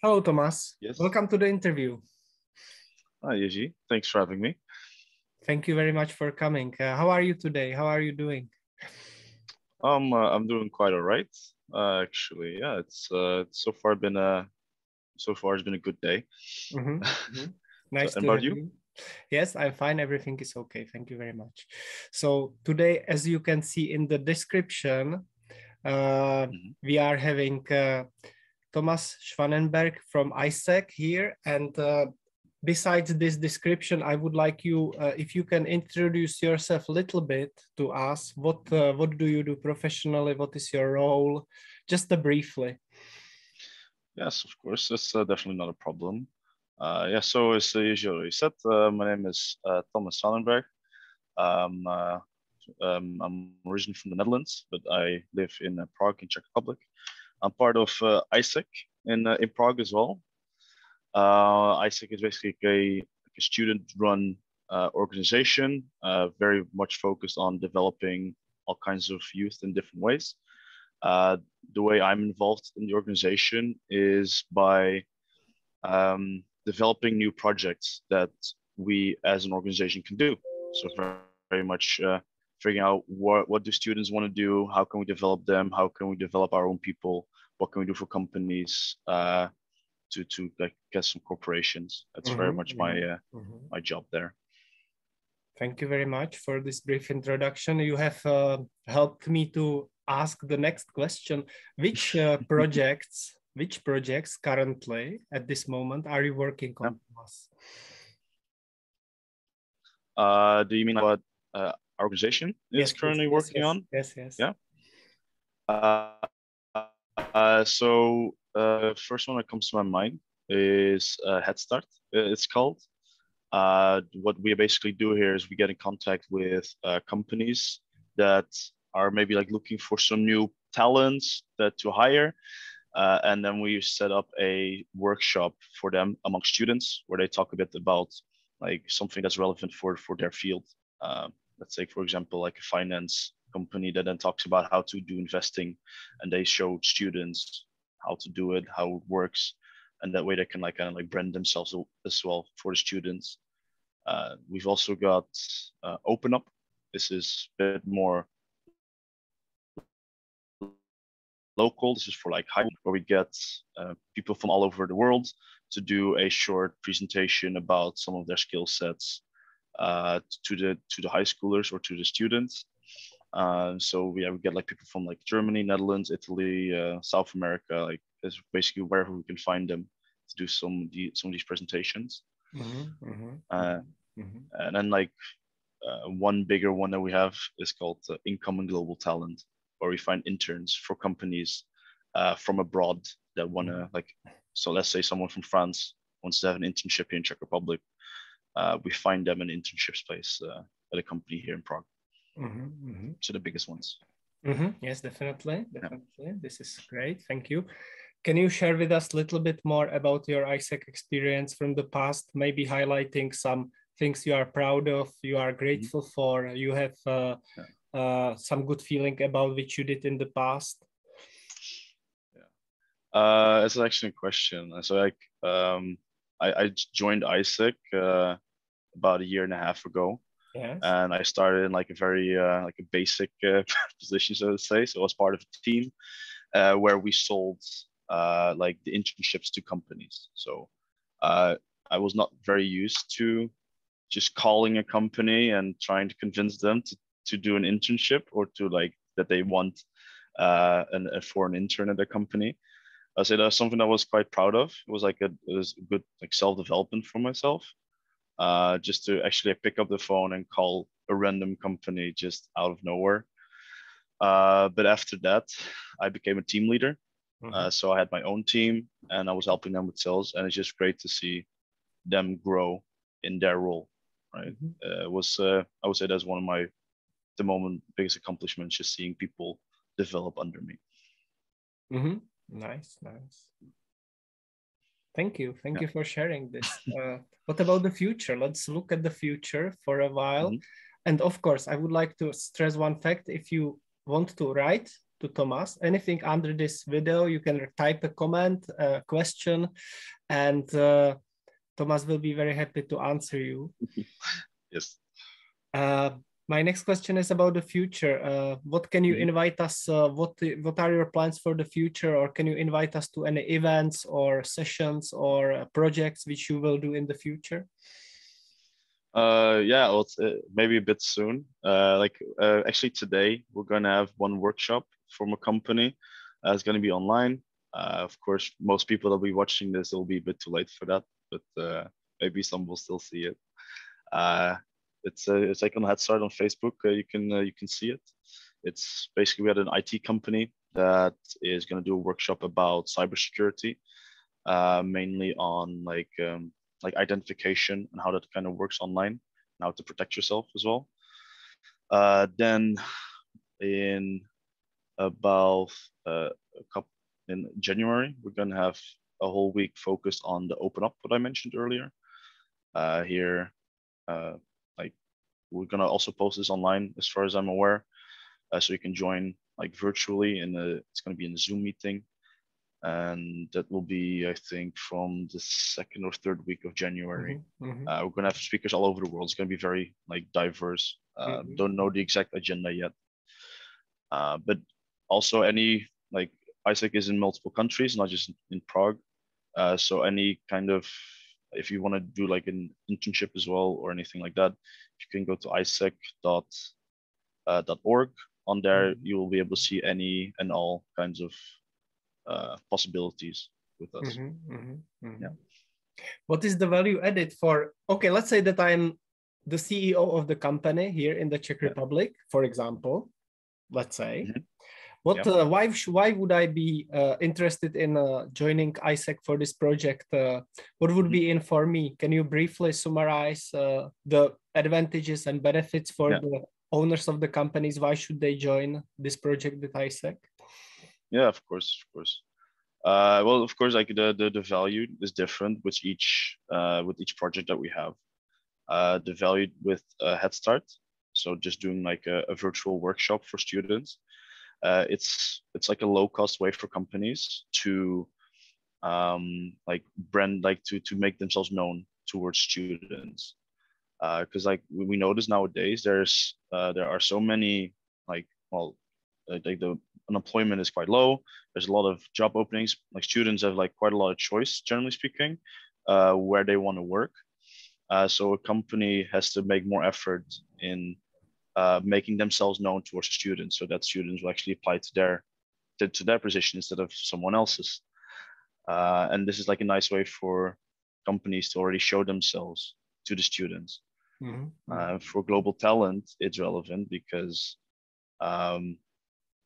Hello, Thomas. Yes. Welcome to the interview. Hi, Yeji. Thanks for having me. Thank you very much for coming. How are you today? How are you doing? I'm doing quite all right. Actually, yeah, it's so far it's been a good day. Nice And to about have you? you. Yes, I'm fine. Everything is okay. Thank you very much. So today, as you can see in the description, we are having Thomas Schwanenberg from Aiesec here. And besides this description, I would like you, if you can introduce yourself a little bit to us. What do you do professionally? What is your role? Just briefly. Yes, of course. That's definitely not a problem. Yeah, so as Yeji already said, my name is Thomas Schwanenberg. I'm originally from the Netherlands, but I live in Prague, in Czech Republic. I'm part of Aiesec in Prague as well. Aiesec is basically a student-run organization, very much focused on developing all kinds of youth in different ways. The way I'm involved in the organization is by developing new projects that we as an organization can do. So very much figuring out what do students want to do, how can we develop them, how can we develop our own people, what can we do for companies, to like get some corporations. That's very much my job there. Thank you very much for this brief introduction. You have helped me to ask the next question. Which projects currently at this moment are you working on? Do you mean what our organization is currently working on? Yes. Yeah. So first one that comes to my mind is Head Start. It's called. What we basically do here is we get in contact with companies that are maybe like looking for some new talents that to hire. And then we set up a workshop for them among students where they talk a bit about like something that's relevant for their field. Let's say, for example, like a finance company that then talks about how to do investing, and they show students how to do it, how it works, and that way they can like kind of like brand themselves as well for the students. We've also got Open Up. This is a bit more local. This is for like high, where we get people from all over the world to do a short presentation about some of their skill sets to the high schoolers or to the students. So we get like people from like Germany, Netherlands, Italy, South America, like it's basically wherever we can find them to do some of these presentations. And then like one bigger one that we have is called Income and Global Talent, where we find interns for companies from abroad that want to like, so let's say someone from France wants to have an internship here in Czech Republic. We find them an internship space at a company here in Prague. So the biggest ones. Yes, definitely. Yeah. This is great. Thank you. Can you share with us a little bit more about your Aiesec experience from the past, maybe highlighting some things you are proud of, you are grateful for, you have some good feeling about which you did in the past? Yeah, it's actually a question. So like, I joined Aiesec about a year and a half ago. Yes. And I started in like a very like a basic position, so to say. So I was part of a team where we sold like the internships to companies. So I was not very used to just calling a company and trying to convince them to do an internship or to like that they want a foreign intern at their company. I say that's something I was quite proud of. It was a good like self-development for myself. Just to actually pick up the phone and call a random company just out of nowhere. But after that, I became a team leader. So I had my own team and I was helping them with sales. And it's just great to see them grow in their role, right? It was, I would say that's one of the moment biggest accomplishments, just seeing people develop under me. Nice. Thank you for sharing this. What about the future? Let's look at the future for a while. And of course, I would like to stress one fact. If you want to write to Thomas, anything under this video, you can type a comment, a question, and Thomas will be very happy to answer you. Yes. My next question is about the future. What can you invite us? What are your plans for the future? Or can you invite us to any events or sessions or projects which you will do in the future? Yeah, well, it's, maybe a bit soon. Actually today we're going to have one workshop from a company. It's going to be online. Of course, most people that will be watching this, it'll be a bit too late for that, but maybe some will still see it. It's like on Head Start on Facebook. You can see it. It's basically we had an IT company that is going to do a workshop about cybersecurity, mainly on like identification and how that kind of works online, and how to protect yourself as well. Then in about in January, we're going to have a whole week focused on the Open Up, what I mentioned earlier. Here, like we're going to also post this online as far as I'm aware, so you can join like virtually, and it's going to be in a Zoom meeting. And that will be, I think, from the 2nd or 3rd week of January. We're going to have speakers all over the world. It's going to be very like diverse. Don't know the exact agenda yet, but also any like Aiesec is in multiple countries, not just in Prague. So any kind of, if you want to do like an internship as well or anything like that, you can go to aiesec.org. On there, you will be able to see any and all kinds of possibilities with us. Yeah. What is the value added for, okay, let's say that I'm the CEO of the company here in the Czech Republic, for example, let's say. What, why would I be interested in joining Aiesec for this project? What would be in for me? Can you briefly summarize the advantages and benefits for the owners of the companies? Why should they join this project with Aiesec? Yeah, of course. Well, of course, like the value is different with each project that we have. The value with Head Start, so just doing like a virtual workshop for students. It's like a low cost way for companies to like brand, like to make themselves known towards students. Because like we notice nowadays there are so many like, well, like the unemployment is quite low. There's a lot of job openings. Like students have like quite a lot of choice, generally speaking, where they want to work. So a company has to make more effort in making themselves known towards the students, so that students will actually apply to their position instead of someone else's. And this is like a nice way for companies to already show themselves to the students. For global talent, it's relevant because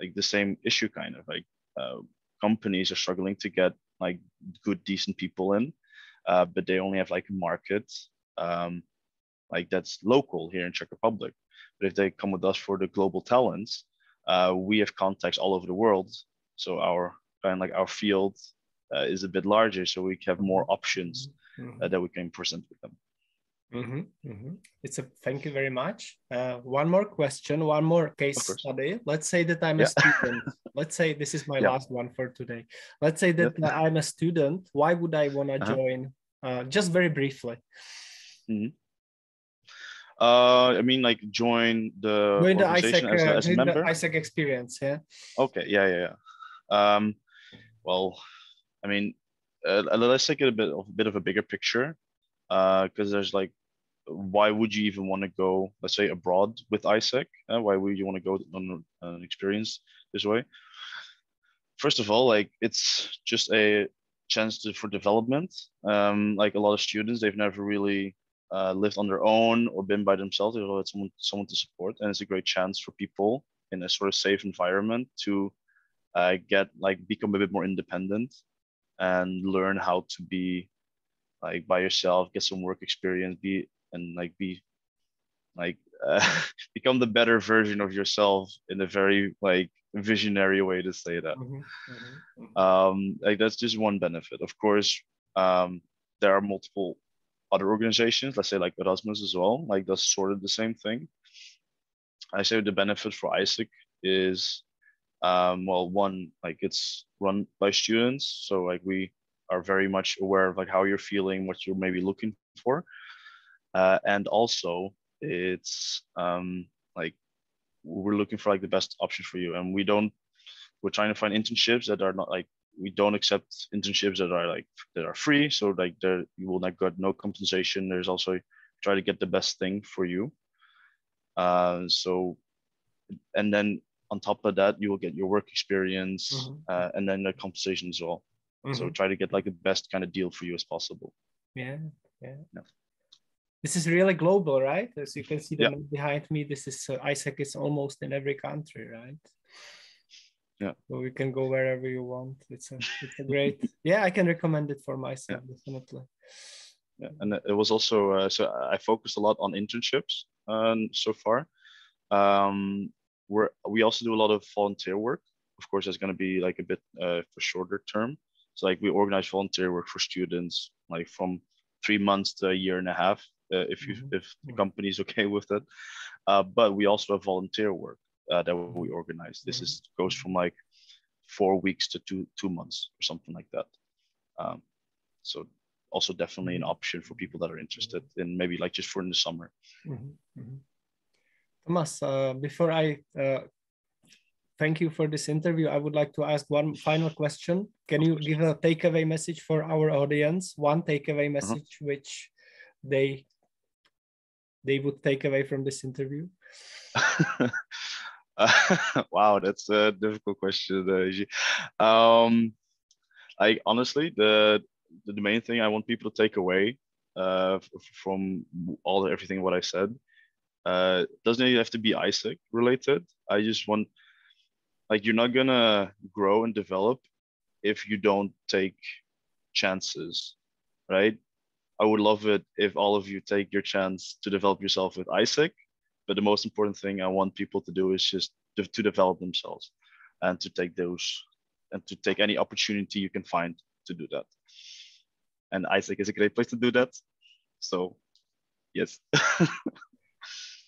like the same issue, kind of like companies are struggling to get like good, decent people in, but they only have like a market like that's local here in Czech Republic. But if they come with us for the global talents, we have contacts all over the world. So our kind of like our field is a bit larger, so we have more options that we can present with them. Thank you very much. One more question, one more case study. Let's say that I'm a student. Let's say this is my last one for today. Let's say that I'm a student. Why would I want to join? Just very briefly. I mean, like join the organization Aiesec, as a member. The Aiesec experience, yeah. Okay, yeah. Well, I mean, let's take it a bit of a bigger picture, because there's like, why would you even want to go, let's say, abroad with Aiesec? Why would you want to go on an experience this way? First of all, like it's just a chance for development. Like a lot of students, they've never really lived on their own or been by themselves. They've always had someone to support, and it's a great chance for people in a sort of safe environment to become a bit more independent and learn how to be like by yourself, get some work experience, become the better version of yourself in a very like visionary way to say that. Like that's just one benefit. Of course, there are multiple other organizations, let's say like Erasmus as well, like that's sort of the same thing. I say the benefit for Aiesec is Well, one, like it's run by students, so like we are very much aware of like how you're feeling, what you're maybe looking for, and also it's like we're looking for like the best option for you, and we're trying to find internships that are not like, we don't accept internships that are like that are free, so like there you will not get no compensation. There's also try to get the best thing for you. So and then on top of that you will get your work experience, and then the compensation as well. So try to get like the best kind of deal for you as possible. Yeah. This is really global, right? As you can see the map behind me, this is Aiesec is almost in every country, right? Yeah. So we can go wherever you want. It's a great. Yeah, I can recommend it for myself, definitely. Yeah, and it was also so I focused a lot on internships so far. We also do a lot of volunteer work. Of course, it's going to be like a bit for shorter term. So like we organize volunteer work for students, like from 3 months to a year and a half, if the company is okay with it. But we also have volunteer work that we organize. This goes from like 4 weeks to two months or something like that. So also definitely an option for people that are interested in maybe like just for in the summer. Thomas, before I thank you for this interview, I would like to ask one final question. Can you give a takeaway message for our audience? One takeaway message which they would take away from this interview? Wow, that's a difficult question. I honestly, the main thing I want people to take away from everything what I said, doesn't even have to be Aiesec related. I just want, like, you're not gonna grow and develop if you don't take chances, right? I would love it if all of you take your chance to develop yourself with Aiesec, but the most important thing I want people to do is just to develop themselves and to take any opportunity you can find to do that. And Aiesec is a great place to do that. So, yes.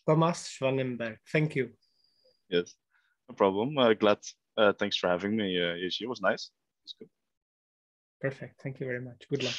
Thomas Schwanenberg, thank you. Yes, no problem. Glad. Thanks for having me. It was nice. It's good. Perfect. Thank you very much. Good luck.